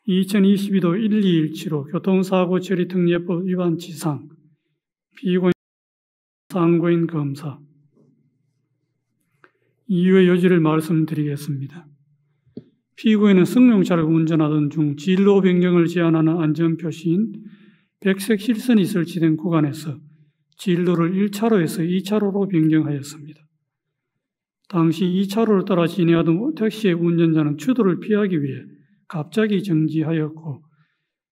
2022도 1217호 교통사고 처리 특례법 위반 치상, 피고인 상고인 검사. 이유의 요지를 말씀드리겠습니다. 피고인은 승용차를 운전하던 중 진로 변경을 제한하는 안전표시인 백색 실선이 설치된 구간에서 진로를 1차로에서 2차로로 변경하였습니다. 당시 2차로를 따라 진행하던 택시의 운전자는 추돌을 피하기 위해 갑자기 정지하였고,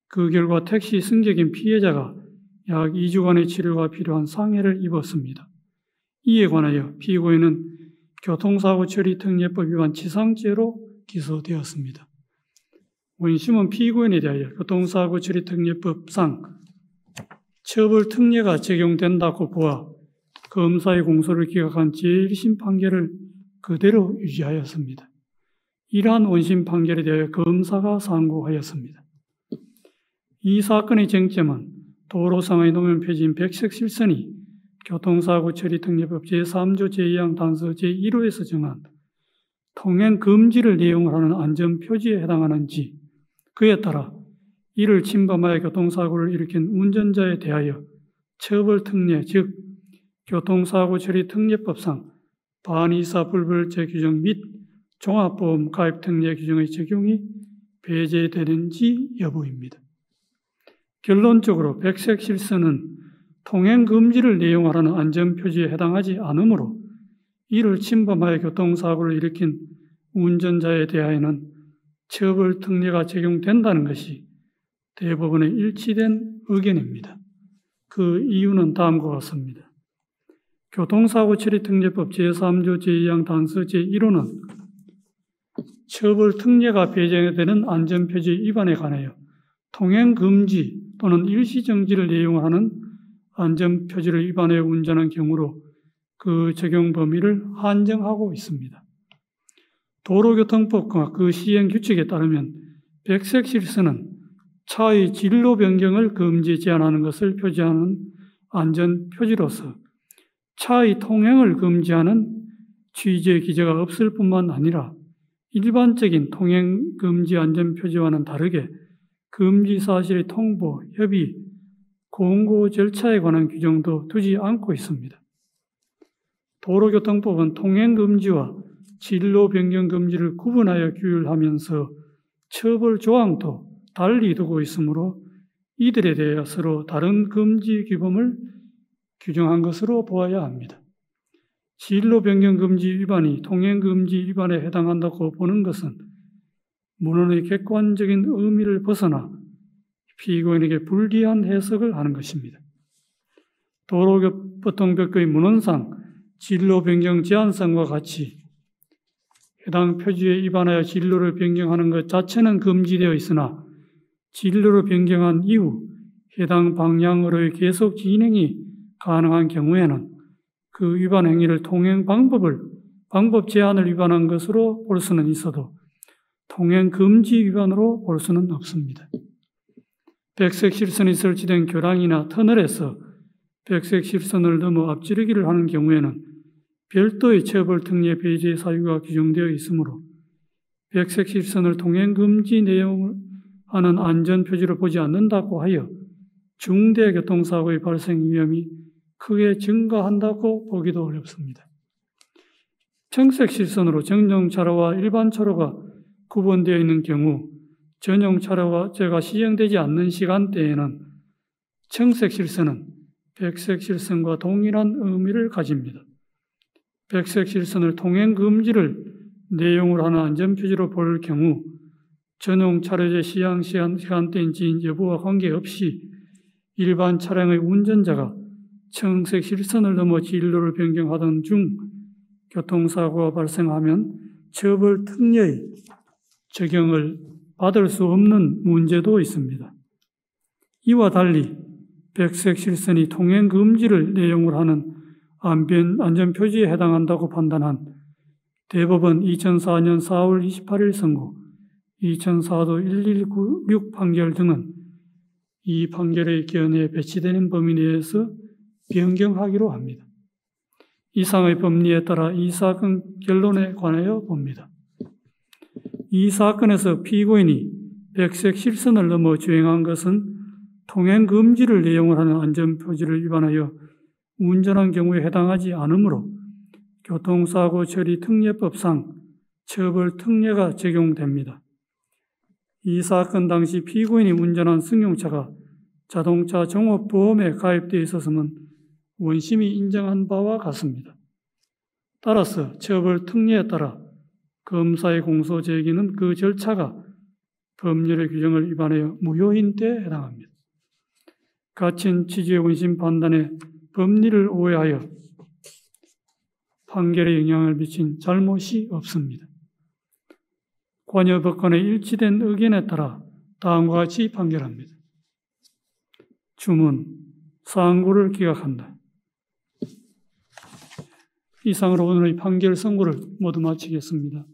그 결과 택시 승객인 피해자가 약 2주간의 치료가 필요한 상해를 입었습니다. 이에 관하여 피고인은 교통사고 처리 특례법 위반 치상죄로 기소되었습니다. 원심은 피고인에 대하여 교통사고 처리 특례법상 처벌 특례가 적용된다고 보아 검사의 공소를 기각한 제1심 판결을 그대로 유지하였습니다. 이러한 원심 판결에 대하여 검사가 상고하였습니다. 이 사건의 쟁점은 도로상의 노면 표지인 백색 실선이 교통사고 처리 특례법 제3조 제2항 단서 제1호에서 정한 통행 금지를 내용을 하는 안전표지에 해당하는지, 그에 따라 이를 침범하여 교통사고를 일으킨 운전자에 대하여 처벌 특례, 즉 교통사고 처리 특례법상 반의사 불벌죄 규정 및 종합보험 가입 특례 규정의 적용이 배제되는지 여부입니다. 결론적으로 백색 실선은 통행 금지를 내용하라는 안전표지에 해당하지 않으므로 이를 침범하여 교통사고를 일으킨 운전자에 대하여는 처벌 특례가 적용된다는 것이 대법원의 일치된 의견입니다. 그 이유는 다음과 같습니다. 교통사고 처리 특례법 제3조 제2항 단서 제1호는 처벌 특례가 배제되는 안전표지 위반에 관하여 통행 금지 또는 일시정지를 내용하는 안전표지를 위반하여 운전한 경우로 그 적용 범위를 한정하고 있습니다. 도로교통법과 그 시행 규칙에 따르면 백색 실선은 차의 진로 변경을 금지 제한하는 것을 표지하는 안전표지로서 차의 통행을 금지하는 취지의 기재가 없을 뿐만 아니라 일반적인 통행 금지 안전표지와는 다르게 금지 사실의 통보, 협의, 공고 절차에 관한 규정도 두지 않고 있습니다. 도로교통법은 통행 금지와 진로 변경 금지를 구분하여 규율하면서 처벌 조항도 달리 두고 있으므로 이들에 대해 서로 다른 금지 규범을 규정한 것으로 보아야 합니다. 진로 변경 금지 위반이 통행 금지 위반에 해당한다고 보는 것은 문헌의 객관적인 의미를 벗어나 피고인에게 불리한 해석을 하는 것입니다. 도로교통법의 문헌상 진로 변경 제한성과 같이 해당 표지에 위반하여 진로를 변경하는 것 자체는 금지되어 있으나 진로를 변경한 이후 해당 방향으로의 계속 진행이 가능한 경우에는 그 위반 행위를 통행 방법 제한을 위반한 것으로 볼 수는 있어도 통행 금지 위반으로 볼 수는 없습니다. 백색 실선이 설치된 교량이나 터널에서 백색 실선을 넘어 앞지르기를 하는 경우에는 별도의 처벌 특례 배제 사유가 규정되어 있으므로 백색 실선을 통행 금지 내용을 하는 안전표지로 보지 않는다고 하여 중대 교통사고의 발생 위험이 크게 증가한다고 보기도 어렵습니다. 청색 실선으로 전용 차로와 일반 차로가 구분되어 있는 경우 전용 차로제가 시행되지 않는 시간대에는 청색 실선은 백색 실선과 동일한 의미를 가집니다. 백색 실선을 통행 금지를 내용으로 하는 안전표지로 볼 경우 전용 차로제 시행 시간대인지 여부와 관계없이 일반 차량의 운전자가 청색 실선을 넘어 진로를 변경하던 중 교통사고가 발생하면 처벌 특례의 적용을 받을 수 없는 문제도 있습니다. 이와 달리 백색 실선이 통행 금지를 내용으로 하는 안전표지에 해당한다고 판단한 대법원 2004년 4월 28일 선고, 2004도 1196 판결 등은 이 판결의 견해에 배치되는 범위 내에서 변경하기로 합니다. 이상의 법리에 따라 이 사건 결론에 관하여 봅니다. 이 사건에서 피고인이 백색 실선을 넘어 주행한 것은 통행 금지를 내용을 하는 안전표지를 위반하여 운전한 경우에 해당하지 않으므로 교통사고 처리 특례법상 처벌 특례가 적용됩니다. 이 사건 당시 피고인이 운전한 승용차가 자동차 종합보험에 가입되어 있었음은 원심이 인정한 바와 같습니다. 따라서 처벌 특례에 따라 검사의 공소 제기는 그 절차가 법률의 규정을 위반하여 무효인 데 해당합니다. 갇힌 취지의 원심 판단에 법리를 오해하여 판결에 영향을 미친 잘못이 없습니다. 관여 법관의 일치된 의견에 따라 다음과 같이 판결합니다. 주문, 상고를 기각한다. 이상으로 오늘의 판결 선고를 모두 마치겠습니다.